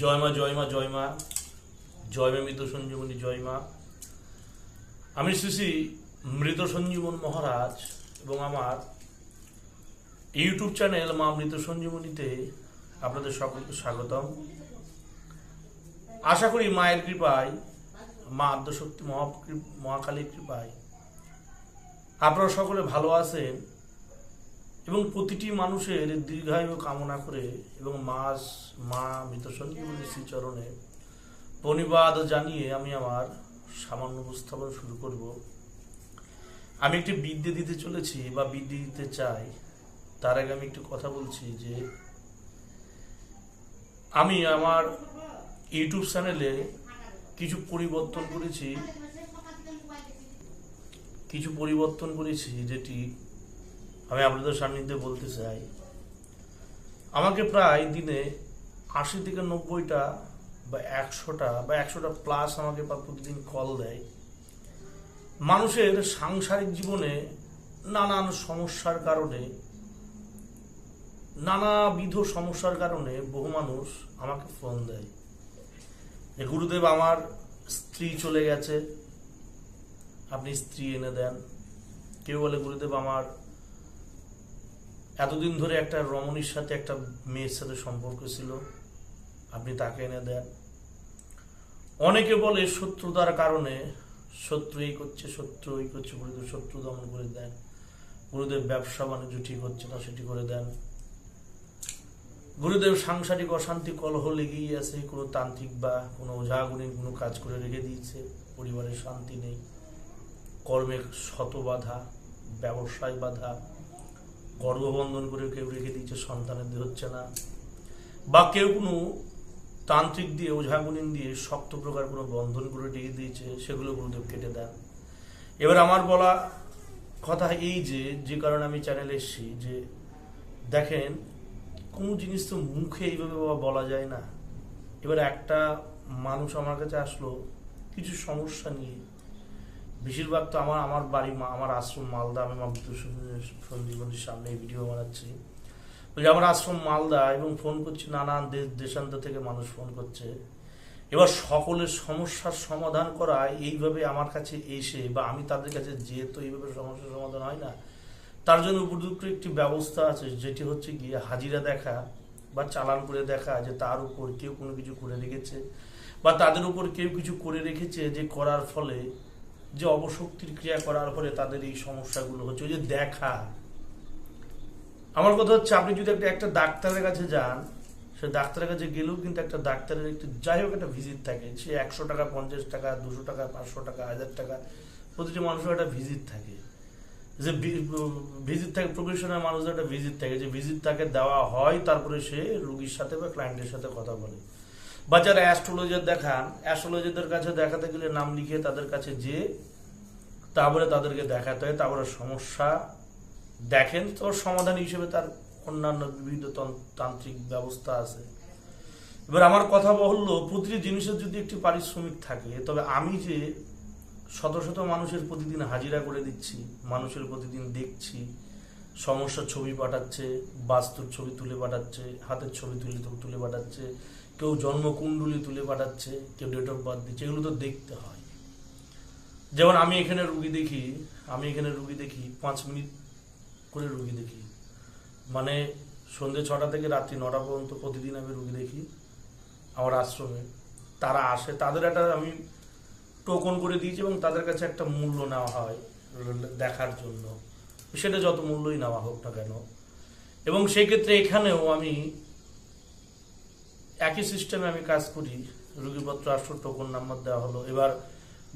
জয় মা জয় মা জয় মা জয় মা মৃত সঞ্জীবনী জয় মা। আমি শ্রী শ্রী মৃত সঞ্জীবন মহারাজ এবং আমার ইউটিউব চ্যানেল মা মৃত সঞ্জীবনীতে আপনাদের সকলকে স্বাগতম। আশা করি মায়ের কৃপায়, মা আদ্যশক্তি মহাকালীর কৃপায় আপনারা সকলে ভালো আছেন এবং প্রতিটি মানুষের দীর্ঘায়ু কামনা করে এবং মা মৃত সঞ্জীবনী শ্রীচরণে প্রণিপাত জানিয়ে আমি আমার সামান্য উপস্থাপন শুরু করব। আমি একটি বিদ্যে দিতে চলেছি বা বিদ্যে দিতে চাই। তার আগে আমি একটু কথা বলছি যে আমি আমার ইউটিউব চ্যানেলে কিছু পরিবর্তন করেছি যেটি আমি আপনাদের সান্নিধ্যে বলতে চাই। আমাকে প্রায় দিনে 80 থেকে 90টা বা 100টা প্লাস আমাকে প্রতিদিন কল দেয়। মানুষের সাংসারিক জীবনে নানান সমস্যার কারণে, নানাবিধ সমস্যার কারণে বহু মানুষ আমাকে ফোন দেয়। গুরুদেব, আমার স্ত্রী চলে গেছে, আপনি স্ত্রী এনে দেন। কেউ বলে গুরুদেব, আমার এতদিন ধরে একটা রমণীর সাথে, একটা মেয়ের সাথে সম্পর্ক ছিল, আপনি তাকে এনে দেন। অনেকে বলে শত্রুতার কারণে, শত্রু এই করছে, গুরুদেব শত্রু দমন করে দেন। গুরুদেব ব্যবসা বাণিজ্য ঠিক হচ্ছে না, সেটি করে দেন। গুরুদেব সাংসারিক অশান্তি কলহ লেগেই আছে, কোনো তান্ত্রিক বা কোনো ওঝাগুনির কোনো কাজ করে রেখে দিয়েছে, পরিবারের শান্তি নেই, কর্মে শত বাধা, ব্যবসায় বাধা, গর্ভবন্ধন করে কেউ রেখে দিয়েছে, সন্তানের হচ্ছে না, বা কেউ কোনো তান্ত্রিক দিয়ে, ওঝাগুনিন দিয়ে শক্ত প্রকার কোনো বন্ধন করে রেখে দিয়েছে, সেগুলো গুরুদেব কেটে দেন। এবার আমার বলা কথা এই যে কারণে আমি চ্যানেলে এসেছি, যে দেখেন, কোনো জিনিস তো মুখে এইভাবে বলা যায় না। এবার একটা মানুষ আমার কাছে আসলো কিছু সমস্যা নিয়ে, বেশিরভাগ তো আমার বাড়ি, আমার আশ্রম মালদা, আমি মা মৃত সঞ্জীবনীর সামনে এই ভিডিও বানাচ্ছি। বলছি আমার আশ্রম মালদা, এবং ফোন করছি নানান দেশান্তর থেকে মানুষ ফোন করছে। এবার সকলের সমস্যার সমাধান করা এইভাবে আমার কাছে এসে বা আমি তাদের কাছে যেহেতু এইভাবে সমস্যার সমাধান হয় না, তার জন্য উপযুক্ত একটি ব্যবস্থা আছে, যেটি হচ্ছে গিয়ে হাজিরা দেখা বা চালান করে দেখা, যে তার উপর কেউ কোনো কিছু করে রেখেছে বা তাদের উপর কেউ কিছু করে রেখেছে, যে করার ফলে, যে অবশক্তির ক্রিয়া করার ফলে তাদের এই সমস্যাগুলো হচ্ছে, ওই যে দেখা। আমার কথা হচ্ছে, আপনি যদি একটা ডাক্তারের কাছে যান, সে ডাক্তারের কাছে গেলেও কিন্তু একটা ডাক্তারের একটু যাই হোক একটা ভিজিট থাকে, সে 100 টাকা, 50 টাকা, 200 টাকা, 500 টাকা, 1000 টাকা, প্রতিটি মানুষের একটা ভিজিট থাকে, যে ভিজিট থাকে, প্রফেশনাল মানুষদের একটা ভিজিট থাকে, যে ভিজিট তাকে দেওয়া হয়, তারপরে সে রুগীর সাথে বা ক্লায়েন্টের সাথে কথা বলে। বা যারা অ্যাস্ট্রোলজার দেখান, অ্যাস্ট্রোলজারদের কাছে দেখাতে গেলে নাম লিখে তাদের কাছে যে তারপরে তাদেরকে দেখাতে হয়, তারপরে সমস্যা দেখেন, তো সমাধান হিসেবে তার অন্যান্য বিবিধ তান্ত্রিক ব্যবস্থা আছে। এবার আমার কথা হলো, প্রতিটি জিনিসের যদি একটি পারিশ্রমিক থাকে, তবে আমি যে শত শত মানুষের প্রতিদিন হাজিরা করে দিচ্ছি, মানুষের প্রতিদিন দেখছি, সমস্যার ছবি পাঠাচ্ছে, বাস্তুর ছবি তুলে পাঠাচ্ছে, হাতের ছবি তুলে পাঠাচ্ছে, কেউ জন্মকুণ্ডলী তুলে পাঠাচ্ছে, কেউ ডেট অফ বার্থ দিচ্ছে, এগুলো তো দেখতে হয়। যেমন আমি এখানে রুগী দেখি 5 মিনিট করে রুগী দেখি, মানে সন্ধ্যে 6টা থেকে রাত্রি 9টা পর্যন্ত প্রতিদিন আমি রুগী দেখি আমার আশ্রমে। তারা আসে, তাদের একটা আমি টোকন করে দিয়েছি এবং তাদের কাছে একটা মূল্য নেওয়া হয় দেখার জন্য, সেটা যত মূল্যই নেওয়া হোক না কেন। এবং সেই ক্ষেত্রে এখানেও আমি একই সিস্টেমে আমি কাজ করি। রুগীপত্র আসলো, টোকন নাম্বার দেওয়া হলো। এবার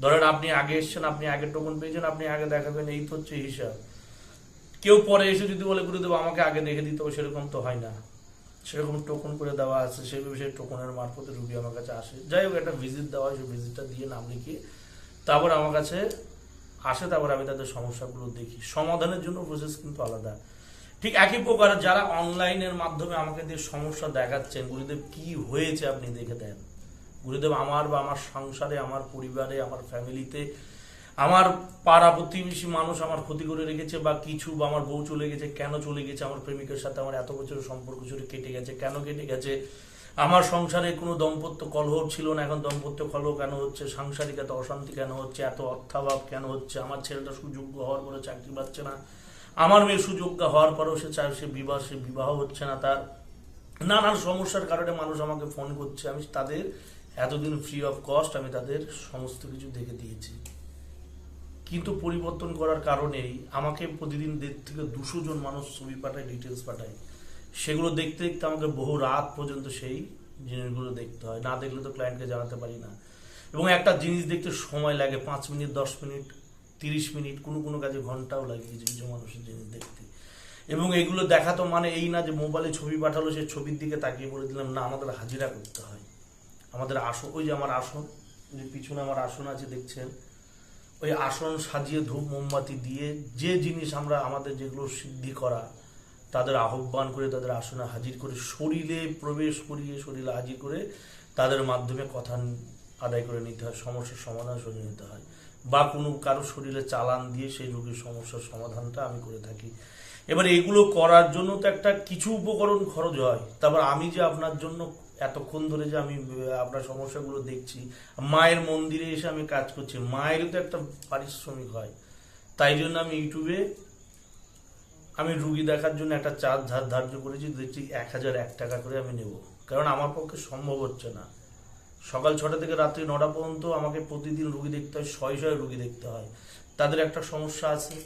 ধরেন আপনি আগে এসছেন, আপনি আগে টোকন পেয়েছেন, আপনি আগে দেখাবেন, এই তো হচ্ছে হিসাব। কেউ পরে এসে যদি বলে গুরুদেব আমাকে আগে দেখে দিতে হবে, সেরকম তো হয় না। সেরকম টোকন করে দেওয়া আছে, সেইভাবে সেই টোকনের মারফতে রুগী আমার কাছে আসে। যাই হোক, একটা ভিজিট দেওয়া হয়, সেই ভিজিটটা দিয়ে নাম লিখিয়ে তারপর আমার কাছে আসে, তারপর আমি তাদের সমস্যাগুলো দেখি। সমাধানের জন্য প্রসেস কিন্তু আলাদা। ঠিক একই প্রকার যারা অনলাইনের মাধ্যমে আমাকে দিয়ে সমস্যা দেখাচ্ছেন, গুরুদেব কি হয়েছে আপনি দেখে দেন, গুরুদেব আমার বা আমার সংসারে, আমার পরিবারে, আমার ফ্যামিলিতে, আমার পাড়া প্রতিবেশী মানুষ আমার ক্ষতি করে রেখেছে, বা কিছু, বা আমার বউ চলে গেছে, কেন চলে গেছে, আমার প্রেমিকের সাথে আমার এত বছরের সম্পর্ক কেটে গেছে, কেন কেটে গেছে, আমার সংসারে কোনো দাম্পত্য কলহ ছিল না, এখন দাম্পত্য কলহ কেন হচ্ছে, সাংসারিক এত অশান্তি কেন হচ্ছে, এত অর্থাভাব কেন হচ্ছে, আমার ছেলেটা সুযোগ্য হওয়ার পরে চাকরি পাচ্ছে না, আমার মেয়ে সুযোগ্য হওয়ার পরেও সে চায় সে বিবাহ হচ্ছে না, তার নানান সমস্যার কারণে মানুষ আমাকে ফোন করছে। আমি তাদের এতদিন ফ্রি অফ কস্ট আমি তাদের সমস্ত কিছু দেখে দিয়েছি, কিন্তু পরিবর্তন করার কারণেই আমাকে প্রতিদিন 150 থেকে 200 জন মানুষ ছবি পাঠায়, ডিটেলস পাঠায়, সেগুলো দেখতে দেখতে আমাকে বহু রাত পর্যন্ত সেই জিনিসগুলো দেখতে হয়, না দেখলে তো ক্লায়েন্টকে জানাতে পারি না। এবং একটা জিনিস দেখতে সময় লাগে 5 মিনিট, 10 মিনিট, 30 মিনিট, কোনো কোনো কাজে ঘন্টাও লাগে কিছু কিছু মানুষের জিনিস দেখতে। এবং এগুলো দেখা তো মানে এই না যে মোবাইলে ছবি পাঠালো সে ছবির দিকে তাকিয়ে বলে দিলাম, না, আমাদের হাজিরা করতে হয়। আমাদের আসন, ওই যে আমার আসন, যে পিছনে আমার আসন আছে দেখছেন, ওই আসন সাজিয়ে ধূপ মোমবাতি দিয়ে যে জিনিস আমরা আমাদের যেগুলো সিদ্ধি করা তাদের আহ্বান করে তাদের আসনে হাজির করে শরীরে প্রবেশ করিয়ে শরীরে হাজির করে তাদের মাধ্যমে কথা আদায় করে নিতে হয়, সমস্যার সমাধান শুনে নিতে হয়, বা কোনো কারো শরীরে চালান দিয়ে সেই রোগীর সমস্যার সমাধানটা আমি করে থাকি। এবার এগুলো করার জন্য তো একটা কিছু উপকরণ খরচ হয়। তারপর আমি যে আপনার জন্য এতক্ষণ ধরে যে আমি আপনার সমস্যাগুলো দেখছি, মায়ের মন্দিরে এসে আমি কাজ করছি, মায়েরও তো একটা পারিশ্রমিক হয়। তাই জন্য আমি ইউটিউবে আমি রুগী দেখার জন্য একটা চার্জ ধার্য করেছি, দেখছি 1001 টাকা করে আমি নেব, কারণ আমার পক্ষে সম্ভব হচ্ছে না। সকাল 6টা থেকে রাত্রি 9টা পর্যন্ত আমাকে প্রতিদিন রুগী দেখতে হয়, 100 রুগী দেখতে হয়, তাদের একটা সমস্যা আছে।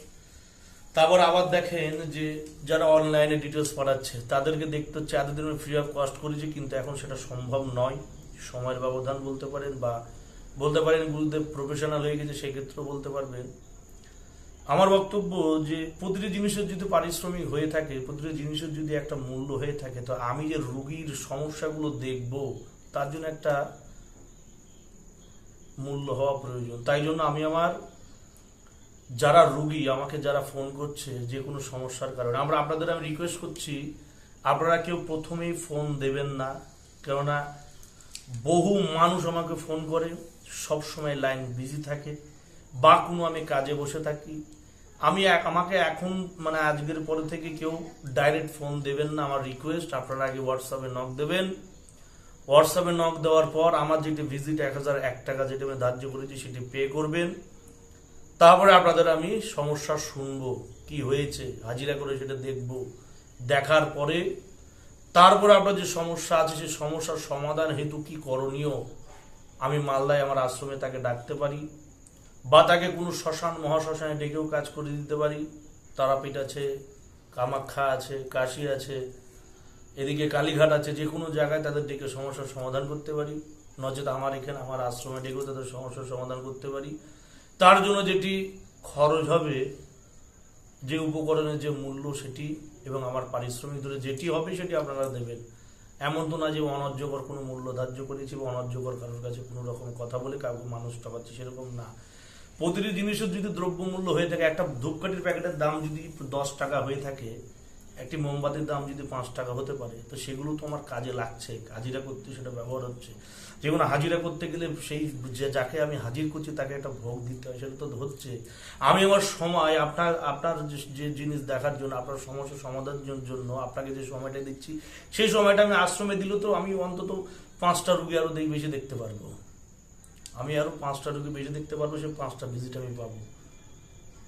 তারপর আবার দেখেন যে যারা অনলাইনে ডিটেলস পাঠাচ্ছে তাদেরকে দেখতে হচ্ছে, এতদিন ফ্রি অফ কস্ট করেছি, কিন্তু এখন সেটা সম্ভব নয়, সময়ের ব্যবধান বলতে পারেন, বা বলতে পারেন গুরুদেব প্রফেশনাল হয়ে গেছে সেক্ষেত্রেও বলতে পারবেন। আমার বক্তব্য যে প্রতিটি জিনিসের যদি পারিশ্রমিক হয়ে থাকে, প্রতিটি জিনিসের যদি একটা মূল্য হয়ে থাকে, তো আমি যে রুগীর সমস্যাগুলো দেখব তার জন্য একটা মূল্য হওয়া প্রয়োজন। তাই জন্য আমি আমার যারা রুগী আমাকে যারা ফোন করছে যে কোনো সমস্যার কারণে, আপনাদের আমি রিকোয়েস্ট করছি, আপনারা কেউ প্রথমেই ফোন দেবেন না, কেননা বহু মানুষ আমাকে ফোন করে, সব সময় লাইন বিজি থাকে, বা কোনো আমি কাজে বসে থাকি। আমাকে এখন মানে আজকের পরে থেকে কেউ ডাইরেক্ট ফোন দেবেন না, আমার রিকোয়েস্ট। আপনারা আগে হোয়াটসঅ্যাপে নক দেবেন, হোয়াটসঅ্যাপে নক দেওয়ার পর আমার যেটি ভিজিট 1001 টাকা যেটা আমি ধার্য করেছি সেটি পে করবেন। তারপরে আপনাদের আমি সমস্যা শুনবো, কি হয়েছে হাজিরা করে সেটা দেখব, দেখার পরে তারপরে আপনার যে সমস্যা আছে সেই সমস্যার সমাধান হেতু কি করণীয়, আমি মালদায় আমার আশ্রমে তাকে ডাকতে পারি, বা তাকে কোনো শ্মশান মহাশ্মশানে ডেকেও কাজ করে দিতে পারি। তারাপীঠ আছে, কামাখ্যা আছে, কাশী আছে, এদিকে কালীঘাট আছে, যে কোনো জায়গায় তাদের ডেকে সমস্যার সমাধান করতে পারি, নচেত আমার এখানে আমার আশ্রমে ডেকেও তাদের সমস্যার সমাধান করতে পারি। তার জন্য যেটি খরচ হবে, যে উপকরণের যে মূল্য সেটি এবং আমার পারিশ্রমিক ধরে যেটি হবে সেটি আপনারা দেবেন। এমন তো না যে অন্যায্যকর কোনো মূল্য ধার্য করেছি বা অন্যায্যকর কারোর কাছে কোনো রকম কথা বলে কাউকে মানুষ ঠকাচ্ছি, সেরকম না। প্রতিটি জিনিসের যদি দ্রব্যমূল্য হয়ে থাকে, একটা ধূপকাঠির প্যাকেটের দাম যদি 10 টাকা হয়ে থাকে, একটি মোমবাতির দাম যদি 5 টাকা হতে পারে, তো সেগুলো তো আমার কাজে লাগছে, হাজিরা করতে সেটা ব্যবহার হচ্ছে। যেগুলো হাজিরা করতে গেলে সেই যাকে আমি হাজির করছি তাকে একটা ভোগ দিতে হয়, সেটা তো হচ্ছে। আমি আমার সময় আপনার যে জিনিস দেখার জন্য, আপনার সমস্যা সমাধানের জন্য আপনাকে যে সময়টা দিচ্ছি, সেই সময়টা আমি আশ্রমে দিলে তো আমি অন্তত 5টা রুগী আরো বেশি দেখতে পারবো, আমি আরো 5টা রুগী বেশি দেখতে পারবো, সেই 5টা ভিজিট আমি পাবো।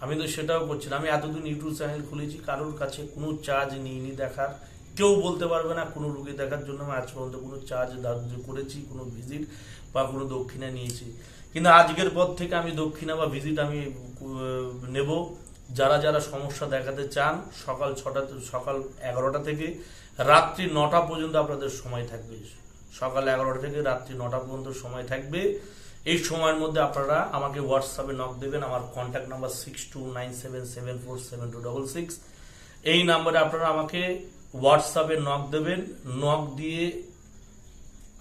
আমি তো সেটাও করছি না। আমি এতদিন ইউটিউব চ্যানেল খুলেছি, কারোর কাছে কোনো চার্জ নিইনি দেখার, কেউ বলতে পারবে না কোনো রুগী দেখার জন্য আমি আজ পর্যন্ত কোনো চার্জ ধার্য করেছি, কোনো ভিজিট বা কোনো দক্ষিণা নিয়েছি। কিন্তু আজকের পর থেকে আমি দক্ষিণা বা ভিজিট আমি নেব। যারা যারা সমস্যা দেখাতে চান, সকাল 11টা থেকে রাত্রি 9টা পর্যন্ত আপনাদের সময় থাকবে। সকাল 11টা থেকে রাত্রি 9টা পর্যন্ত সময় থাকবে। এই সময়ের মধ্যে আপনারা আমাকে হোয়াটসঅ্যাপে নক দেবেন। আমার কন্ট্যাক্ট নাম্বার 6297747266। এই নাম্বারে আপনারা আমাকে হোয়াটসঅ্যাপে নক দেবেন। নক দিয়ে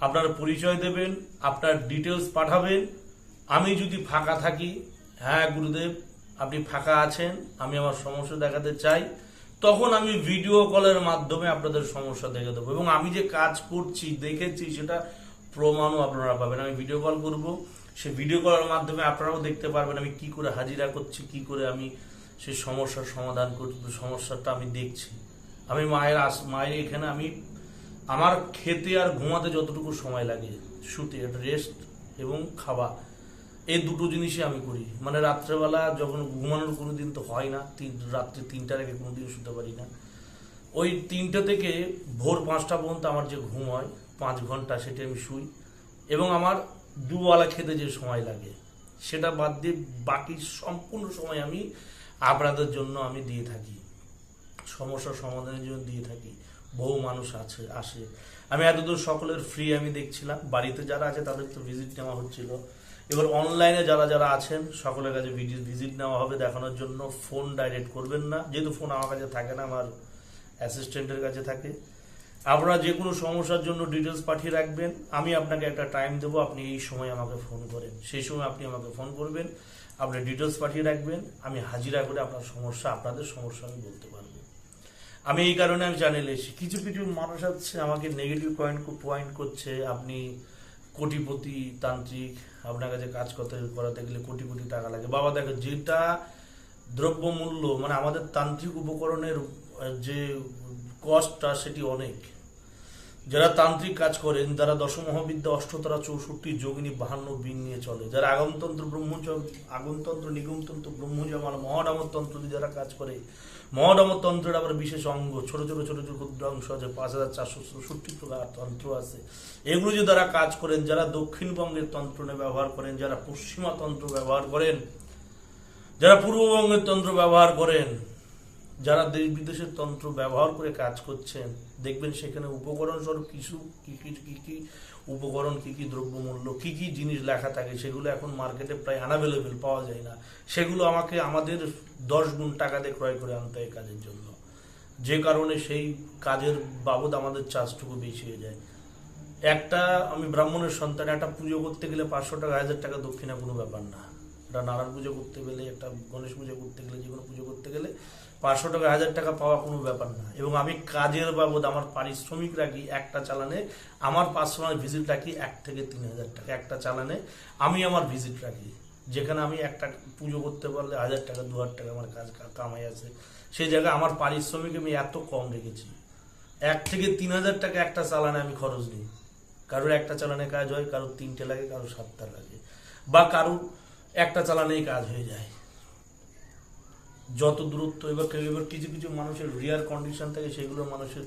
আপনার পরিচয় দেবেন, আপনার ডিটেলস পাঠাবেন। আমি যদি ফাঁকা থাকি, হ্যাঁ গুরুদেব আপনি ফাঁকা আছেন, আমি আমার সমস্যা দেখাতে চাই, তখন আমি ভিডিও কলের মাধ্যমে আপনাদের সমস্যা দেখে দেবো। এবং আমি যে কাজ করছি দেখেছি সেটা প্রমাণও আপনারা পাবেন। আমি ভিডিও কল করব, সেই ভিডিও কলের মাধ্যমে আপনারাও দেখতে পারবেন আমি কি করে হাজিরা করছি, কি করে আমি সেই সমস্যার সমাধান করছি, সমস্যাটা আমি দেখছি। আমি মায়ের এখানে আমি আমার খেতে আর ঘুমাতে যতটুকু সময় লাগে, শুতে, রেস্ট এবং খাওয়া, এই দুটো জিনিসই আমি করি। মানে রাত্রেবেলা যখন ঘুমানোর কোনো দিন তো হয় না, রাত্রে 3টার আগে কোনোদিন শুতে পারি না। ওই 3টে থেকে ভোর 5টা পর্যন্ত আমার যে ঘুম হয় 5 ঘন্টা, সেটা আমি শুই। এবং আমার দুবেলা খেতে যে সময় লাগে সেটা বাদ দিয়ে বাকি সম্পূর্ণ সময় আমি আপনাদের জন্য আমি দিয়ে থাকি, সমস্যার সমাধানের জন্য দিয়ে থাকি। বহু মানুষ আসে। আমি এতদূর সকলের ফ্রি আমি দেখছিলাম। বাড়িতে যারা আছে তাদের তো ভিজিট নেওয়া হচ্ছিল, এবার অনলাইনে যারা যারা আছেন সকলের কাছে ভিজিট নেওয়া হবে দেখানোর জন্য। ফোন ডাইরেক্ট করবেন না, যেহেতু ফোন আমার কাছে থাকে না, আমার অ্যাসিস্ট্যান্টের কাছে থাকে। আপনারা যে কোনো সমস্যার জন্য ডিটেলস পাঠিয়ে রাখবেন, আমি আপনাকে একটা টাইম দেবো, আপনি এই সময় আমাকে ফোন করেন, সেই সময় আপনি আমাকে ফোন করবেন, আপনি ডিটেলস পাঠিয়ে রাখবেন, আমি হাজিরা করে আপনার সমস্যা, আপনাদের সমস্যা আমি বলতে পারবো। আমি এই কারণে আমি চ্যানেলে এসেছি। কিছু কিছু মানুষ আছে আমাকে নেগেটিভ পয়েন্ট করছে, আপনি কোটিপতি তান্ত্রিক, আপনার কাছে কাজ করাতে গেলে কোটি কোটি টাকা লাগে। বাবা দেখো, যেটা দ্রব্যমূল্য মানে আমাদের তান্ত্রিক উপকরণের যে কস্টটা সেটি অনেক। যারা তান্ত্রিক কাজ করেন, যারা দশমহাবিদ্যা, অষ্টতারা, 64 যোগিনী, 52 বিন নিয়ে চলে, যারা আগমতন্ত্র নিগমতন্ত্র ব্রহ্মজমাল মহাডামতন্ত্র দিয়ে যারা কাজ করে, মহাডামতন্ত্রের আবার বিশেষ অঙ্গ, ছোট ছোট ছোট ছোট ক্ষুদ্র অংশ আছে, 5464 প্রকার তন্ত্র আছে। এগুলো যে যারা কাজ করেন, যারা দক্ষিণবঙ্গের তন্ত্র ব্যবহার করেন, যারা পশ্চিমা তন্ত্র ব্যবহার করেন, যারা পূর্ববঙ্গের তন্ত্র ব্যবহার করেন, যারা দেশ বিদেশের তন্ত্র ব্যবহার করে কাজ করছেন, দেখবেন সেখানে উপকরণ স্বরূপ কি উপকরণ, কি দ্রব্যমূল্য, কি জিনিস লেখা থাকে, সেগুলো এখন মার্কেটে প্রায় আনঅ্যাভেলেবেল, পাওয়া যায় না। সেগুলো আমাদের 10 গুণ টাকা দিয়ে ক্রয় করে আনতে হয় কাজের জন্য, যে কারণে সেই কাজের বাবদ আমাদের চার্জটুকু বেশি হয়ে যায়। আমি ব্রাহ্মণের সন্তান, একটা পুজো করতে গেলে 500 টাকা 1000 টাকা দক্ষিণা কোনো ব্যাপার না। একটা নারায়ণ পুজো করতে গেলে, একটা গণেশ পুজো করতে গেলে, যে কোনো পুজো করতে গেলে 500 টাকা 1000 টাকা পাওয়া কোনো ব্যাপার না। এবং আমি কাজের বাবদ আমার পারিশ্রমিক রাখি একটা চালানে, আমার পার্সোনাল ভিজিট রাখি 1 থেকে 3000 টাকা একটা চালানে। আমি আমার ভিজিট রাখি, যেখানে আমি একটা পুজো করতে পারলে 1000 টাকা 2000 টাকা আমার কাজ কামাই আছে, সেই জায়গায় আমার পারিশ্রমিক আমি এত কম রেখেছি। 1 থেকে 3000 টাকা একটা চালানে আমি খরচ নিই। কারোর একটা চালানে কাজ হয়, কারোর 3টে লাগে, কারোর 7টা লাগে, বা কারোর একটা চালানেই কাজ হয়ে যায়। যত দূরত্ব, এবার কিছু কিছু মানুষের রিয়ার কন্ডিশন থাকে, সেগুলো মানুষের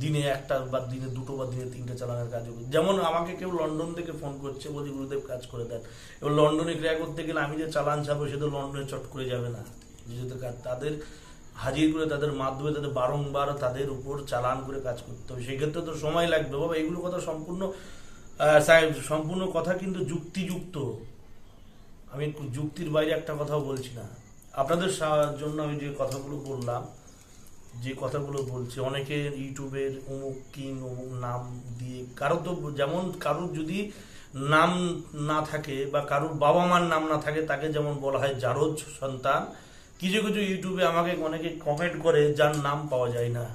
দিনে 1টা বা দিনে 2টো বা দিনে 3টে চালানের কাজ হবে। যেমন আমাকে কেউ লন্ডন থেকে ফোন করছে, বলছি গুরুদেব কাজ করে দেন। এবার লন্ডনে ক্রিয়া করতে গেলে আমি যে চালান ছাপবো সে তো লন্ডনে চট করে যাবে না। যেহেতু তাদের হাজির করে, তাদের মাধ্যমে, তাদের বারংবার তাদের উপর চালান করে কাজ করতে হবে, সেক্ষেত্রে তো সময় লাগবে। বাবা এইগুলো কথা সম্পূর্ণ কথা কিন্তু যুক্তিযুক্ত, আমি যুক্তির বাইরে একটা কথাও বলছি না। আপনাদের জন্য আমি যে কথাগুলো বললাম, যে কথাগুলো বলছি, অনেকে ইউটিউবের অমুক কিং অমুক নাম দিয়ে, কারোর তো যেমন কারোর যদি নাম না থাকে বা কারোর বাবা মার নাম না থাকে, তাকে যেমন বলা হয় জারজ সন্তান। কিছু কিছু ইউটিউবে আমাকে অনেকে কমেন্ট করে যার নাম পাওয়া যায় না।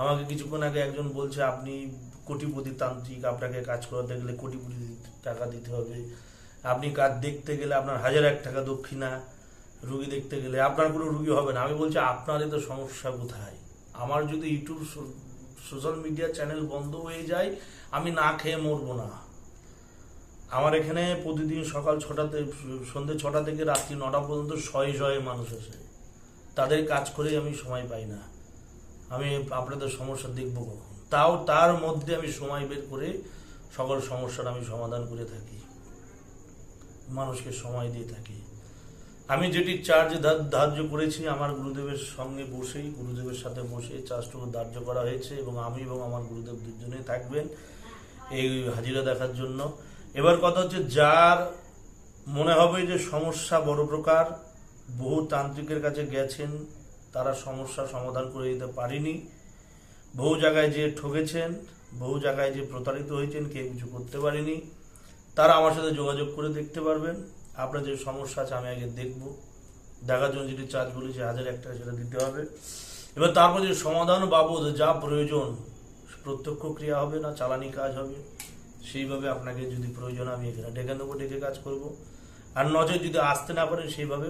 আমাকে কিছুক্ষণ আগে একজন বলছে আপনি কোটিপতি তান্ত্রিক, আপনাকে কাজ করাতে গেলে কোটিপতি টাকা দিতে হবে, আপনি কাজ দেখতে গেলে আপনার 1001 টাকা দক্ষিণা, রুগী দেখতে গেলে আপনার কোনো রুগী হবে না। আমি বলছি আপনার তো সমস্যা কোথায়? আমার যদি ইউটিউব সোশ্যাল মিডিয়া চ্যানেল বন্ধ হয়ে যায়, আমি না খেয়ে মরবো না। আমার এখানে প্রতিদিন সকাল 6টাতে, সন্ধ্যে 6টা থেকে রাত্রি 9টা পর্যন্ত শয়ে মানুষ আসে, তাদের কাজ করেই আমি সময় পাই না। আমি আপনাদের সমস্যা দেখবো কখন? তাও তার মধ্যে আমি সময় বের করে সকল সমস্যার আমি সমাধান করে থাকি, মানুষকে সময় দিয়ে থাকি। আমি যেটি চার্জ ধার্য করেছি, আমার গুরুদেবের সঙ্গে বসেই, গুরুদেবের সাথে বসে চার্জটুকু ধার্য করা হয়েছে, এবং আমি এবং আমার গুরুদেব দুজনেই থাকবেন এই হাজিরা দেখার জন্য। এবার কথা হচ্ছে, যার মনে হবে যে সমস্যা বড় প্রকার, বহু তান্ত্রিকের কাছে গেছেন, তারা সমস্যার সমাধান করে দিতে পারেনি, বহু জায়গায় যে ঠকেছেন, বহু জায়গায় যে প্রতারিত হয়েছেন, কেউ কিছু করতে পারেনি, তারা আমার সাথে যোগাযোগ করে দেখতে পারবেন। আপনার যে সমস্যা আছে আমি আগে দেখব, দেখার জন্য যেটি চার্জ বলেছি 1001 টাকা সেটা দিতে হবে। এবার তারপর যে সমাধান বাবদ যা প্রয়োজন, প্রত্যক্ষ ক্রিয়া হবে না চালানি কাজ হবে, সেইভাবে আপনাকে যদি প্রয়োজন আমি এখানে ডেকে নেবো, ডেকে কাজ করব। আর নজর যদি আসতে না পারেন, সেইভাবে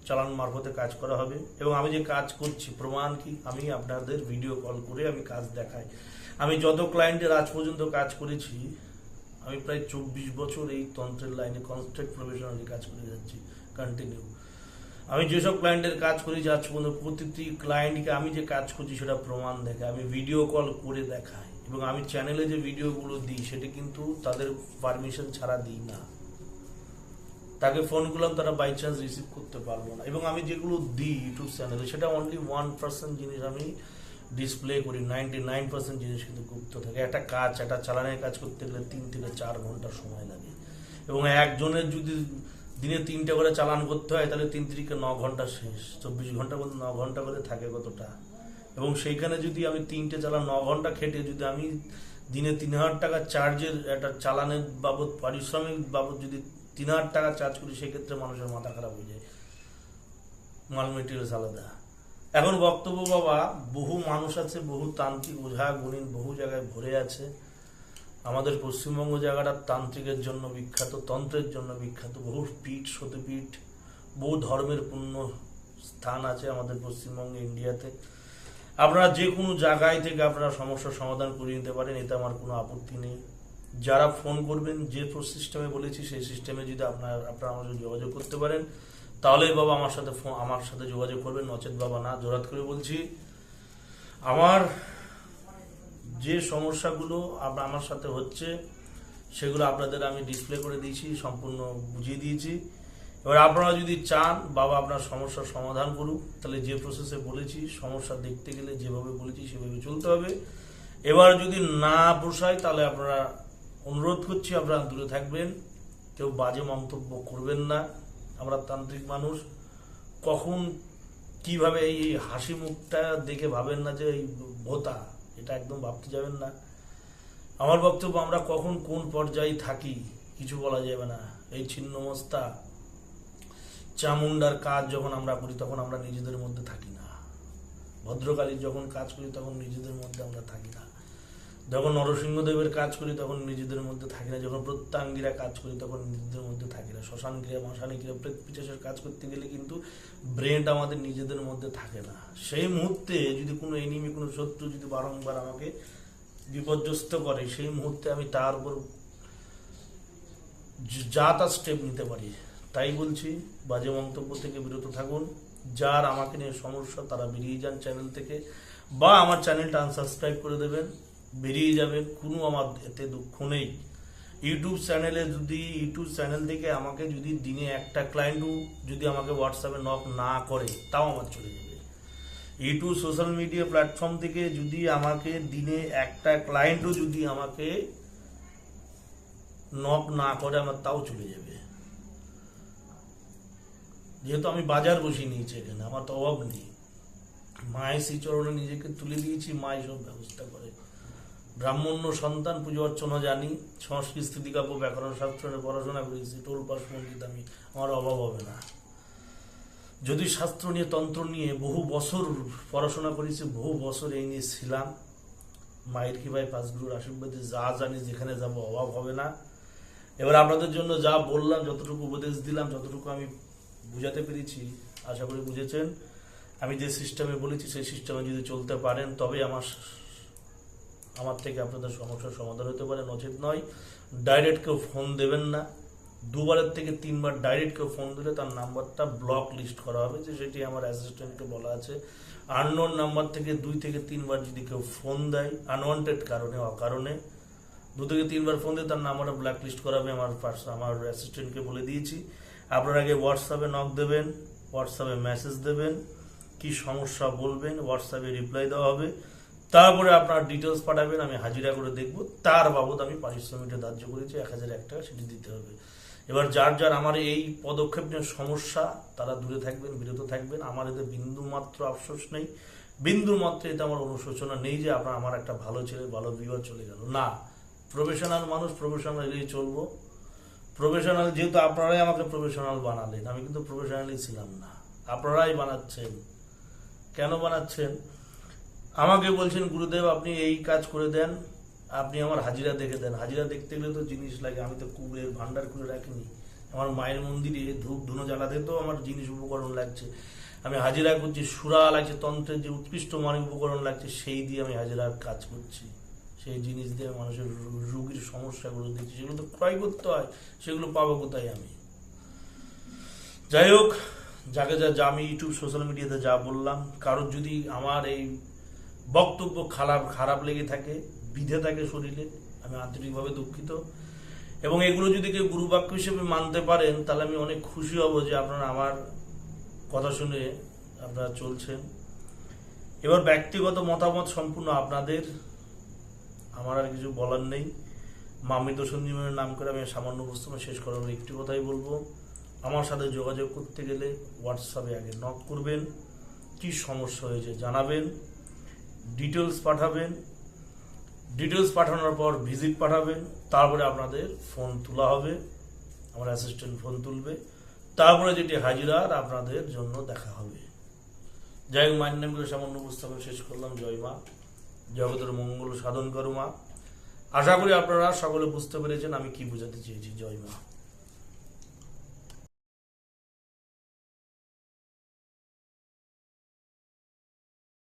চালান মারফতে কাজ করা হবে। এবং আমি যে কাজ করছি প্রমাণ কি, আমি আপনাদের ভিডিও কল করে আমি কাজ দেখাই। আমি যত ক্লায়েন্টের আজ পর্যন্ত কাজ করেছি, আমি প্রায় 24 বছর এই তন্ত্রের লাইনে কনস্ট্রাক্ট প্রফেশনালি কাজ করে যাচ্ছি কন্টিনিউ। আমি যেসব ক্লায়েন্টের কাজ করেছি আজ পর্যন্ত প্রতিটি ক্লায়েন্টকে আমি যে কাজ করছি সেটা প্রমাণ দেখায়, আমি ভিডিও কল করে দেখাই, এবং আমি চ্যানেলে যে ভিডিওগুলো দিই সেটা কিন্তু তাদের পারমিশন ছাড়া দিই না। তাকে ফোন করলাম, তারা বাই চান্স রিসিভ করতে পারলো না, এবং আমি যেগুলো দিই ইউটিউব চ্যানেলে সেটা অনলি 1% জিনিস আমি ডিসপ্লে করি, 99% জিনিস কিন্তু গুপ্ত থাকে। একটা চালানের কাজ করতে গেলে 3 থেকে 4 ঘন্টা সময় লাগে, এবং একজনের যদি দিনে 3টে করে চালান করতে হয় তাহলে 3 থেকে 9 ঘন্টা শেষ, 24 ঘন্টা বলতে 9 ঘন্টা করে থাকে কতটা। এবং সেইখানে যদি আমি 3টে চালান 9 ঘন্টা খেটে যদি আমি দিনে 3,000 টাকা চার্জের একটা চালানের বাবদ পারিশ্রমিক বাবদ যদি 3,000 টাকা চার্জ করি, সেক্ষেত্রে মানুষের মাথা খারাপ হয়ে যায়। মাল মেটেরিয়ালস আলাদা। এখন বক্তব্য বাবা, বহু মানুষ আছে, বহু তান্ত্রিক ওঝা গুণিন বহু জায়গায় ভরে আছে। আমাদের পশ্চিমবঙ্গ জায়গাটা তান্ত্রিকের জন্য বিখ্যাত, তন্ত্রের জন্য বিখ্যাত। বহু পীঠ, সতীপীঠ, বহু ধর্মের পূর্ণ স্থান আছে আমাদের পশ্চিমবঙ্গে, ইন্ডিয়াতে। আপনারা যে কোনো জায়গায় থেকে আপনারা সমস্যার সমাধান করে নিতে পারেন, এতে আমার কোনো আপত্তি নেই। যারা ফোন করবেন, যে সিস্টেমে বলেছি সেই সিস্টেমে যদি আপনারা আমার সাথে যোগাযোগ করতে পারেন, তাহলে বাবা আমার সাথে যোগাযোগ করবেন, নচেত বাবা না। জোরাত করে বলছি, আমার যে সমস্যাগুলো আমার সাথে হচ্ছে সেগুলো আপনাদের আমি ডিসপ্লে করে দিয়েছি, সম্পূর্ণ বুঝিয়ে দিয়েছি। এবার আপনারা যদি চান বাবা আপনার সমস্যার সমাধান করুক, তাহলে যে প্রসেসে বলেছি, সমস্যা দেখতে গেলে যেভাবে বলেছি সেভাবে চলতে হবে। এবার যদি না পোষায় তাহলে আপনারা, অনুরোধ করছি আপনারা দূরে থাকবেন, কেউ বাজে মন্তব্য করবেন না। আমরা তান্ত্রিক মানুষ, কখন কিভাবে এই হাসি মুখটা দেখে ভাবেন না যে এই ভোতা, এটা একদম ভাবতে যাবেন না। আমার বক্তব্য, আমরা কখন কোন পর্যায়ে থাকি কিছু বলা যাবে না। এই ছিন্নমস্তা চামুন্ডার কাজ যখন আমরা করি তখন আমরা নিজেদের মধ্যে থাকি না। ভদ্রকালীর যখন কাজ করি তখন নিজেদের মধ্যে আমরা থাকি না। যখন নরসিংহদেবের কাজ করি তখন নিজেদের মধ্যে থাকি না। যখন প্রত্যাঙ্গীরা কাজ করি তখন নিজেদের মধ্যে থাকি না। শ্মশান ক্রিয়া, মশানি ক্রিয়া, প্রেত পিশাচের কাজ করতে গেলে কিন্তু ব্রেনটা আমাদের নিজেদের মধ্যে থাকে না। সেই মুহূর্তে যদি কোনো এনিমি, কোনো শত্রু যদি বারংবার আমাকে বিপর্যস্ত করে, সেই মুহূর্তে আমি তার উপর যা তা স্টেপ নিতে পারি। তাই বলছি, বাজে মন্তব্য থেকে বিরত থাকুন। যার আমাকে নিয়ে সমস্যা তারা বেরিয়ে যান চ্যানেল থেকে, বা আমার চ্যানেলটা আনসাবস্ক্রাইব করে দেবেন, বেরিয়ে যাবেন। কোনো আমার এতে দুঃখ নেই। ইউটিউব চ্যানেল থেকে আমাকে যদি দিনে একটা ক্লায়েন্টও যদি আমাকে হোয়াটসঅ্যাপে নক না করে, তাও আমার চলে যাবে। ইউটিউব সোশ্যাল মিডিয়া প্ল্যাটফর্ম থেকে যদি আমাকে দিনে একটা ক্লায়েন্টও যদি আমাকে নক না করে, আমার তাও চলে যাবে। যেহেতু আমি বাজার বসিয়ে নিয়েছি এখানে, আমার তো অভাব নেই। মায়ের শ্রীচরণে নিজেকে তুলে দিয়েছি, মাই সব ব্যবস্থা করে। ব্রাহ্মণ্য সন্তান, পুজো অর্চনা জানি, সংস্কৃত স্থিতিকাব্য ব্যাকরণ শাস্ত্রের পড়াশোনা করেছি, টোল পাস পণ্ডিত আমি, আমার অভাব হবে না। যদি শাস্ত্র নিয়ে, তন্ত্র নিয়ে বহু বছর পড়াশোনা করেছি, বহু বছর এই নিয়ে ছিলাম। মায়ের কৃপায়, পাঁচ গুরুর আশীর্বাদে যা জানি, যেখানে যাব অভাব হবে না। এবার আপনাদের জন্য যা বললাম, যতটুকু উপদেশ দিলাম, যতটুকু আমি বুঝাতে পেরেছি, আশা করি বুঝেছেন। আমি যে সিস্টেমে বলেছি সেই সিস্টেমে যদি চলতে পারেন, তবে আমার থেকে আপনাদের সমস্যার সমাধান হতে পারে, নচেত নয়। ডাইরেক্ট কেউ ফোন দেবেন না। 2বারের থেকে 3বার ডাইরেক্ট কেউ ফোন দিলে তার নাম্বারটা ব্লক লিস্ট করা হবে, যে সেটি আমার অ্যাসিস্ট্যান্টকে বলা আছে। আননোন নাম্বার থেকে 2 থেকে 3বার যদি কেউ ফোন দেয়, আনওয়ান্টেড কারণে, অকারণে 2 থেকে 3বার ফোন দিয়ে তার নাম্বারটা ব্ল্যাক লিস্ট করা হবে। আমার অ্যাসিস্ট্যান্টকে বলে দিয়েছি। আপনার আগে হোয়াটসঅ্যাপে নক দেবেন, হোয়াটসঅ্যাপে মেসেজ দেবেন, কি সমস্যা বলবেন, হোয়াটসঅ্যাপে রিপ্লাই দেওয়া হবে। তারপরে আপনার ডিটেলস পাঠাবেন, আমি হাজিরা করে দেখব। তার বাবদ আমি পারিশ্রমিকটা ধার্য করেছি 1,001 টাকা, সেটি দিতে হবে। এবার যার আমার এই পদক্ষেপ নিয়ে সমস্যা, তারা দূরে থাকবেন, বিরত থাকবেন। আমার এতে বিন্দু মাত্র আফসোস নেই, বিন্দু মাত্র এতে আমার অনুশোচনা নেই যে আমার একটা ভালো ছেলে, ভালো ভিউয়ার চলে গেল। না, প্রফেশনাল মানুষ, প্রফেশনালি চলবো। প্রফেশনাল যেহেতু আপনারাই আমাকে প্রফেশনাল বানালেন, আমি কিন্তু প্রফেশনালি ছিলাম না, আপনারাই বানাচ্ছেন। কেন বানাচ্ছেন? আমাকে বলছেন গুরুদেব আপনি এই কাজ করে দেন, আপনি আমার হাজিরা দেখে দেন। হাজিরা দেখতে গেলে তো জিনিস লাগে, আমি তো কুবের ভান্ডার খুলে রাখিনি। আমার মায়ের মন্দিরে ধূপ ধুনো জ্বালাতে তো আমার জিনিস উপকরণ লাগছে। আমি হাজিরা করছি, সুরা লাগছে, তন্ত্রের যে উৎকৃষ্ট মানের উপকরণ লাগছে, সেই দিয়ে আমি হাজিরার কাজ করছি। সেই জিনিস দিয়ে মানুষের রোগীর সমস্যাগুলো দিচ্ছি, সেগুলো তো ক্রয় করতে হয়, সেগুলো পাবো কোথায় আমি? যাই হোক, যাকে যা আমি ইউটিউব সোশ্যাল মিডিয়াতে যা বললাম, কারোর যদি আমার এই বক্তব্য খারাপ লেগে থাকে, বিধে থাকে শরীরে, আমি আন্তরিকভাবে দুঃখিত। এবং এগুলো যদি কেউ গুরুবাক্য হিসেবে মানতে পারেন, তাহলে আমি অনেক খুশি হব যে আপনারা আমার কথা শুনে আপনারা চলছেন। এবার ব্যক্তিগত মতামত সম্পূর্ণ আপনাদের, আমার আর কিছু বলার নেই। মা মৃত সঞ্জীবনের নাম করে আমি সামান্য উপস্থাপন শেষ করার একটি কথাই বলবো, আমার সাথে যোগাযোগ করতে গেলে হোয়াটসঅ্যাপে আগে নক করবেন, কি সমস্যা হয়েছে জানাবেন, ডিটেলস পাঠাবেন, ডিটেলস পাঠানোর পর ভিজিট পাঠাবেন, তারপরে আপনাদের ফোন তোলা হবে, আমার অ্যাসিস্ট্যান্ট ফোন তুলবে, তারপরে যেটি হাজিরার আপনাদের জন্য দেখা হবে। যাই হোক, মায়ের নাম করে সামান্য উপস্থাপন শেষ করলাম। জয় মা, জগতের মঙ্গল সাধন করো মা। আশা করি আপনারা সকলে বুঝতে পেরেছেন আমি কি বোঝাতে চেয়েছি। জয় মা।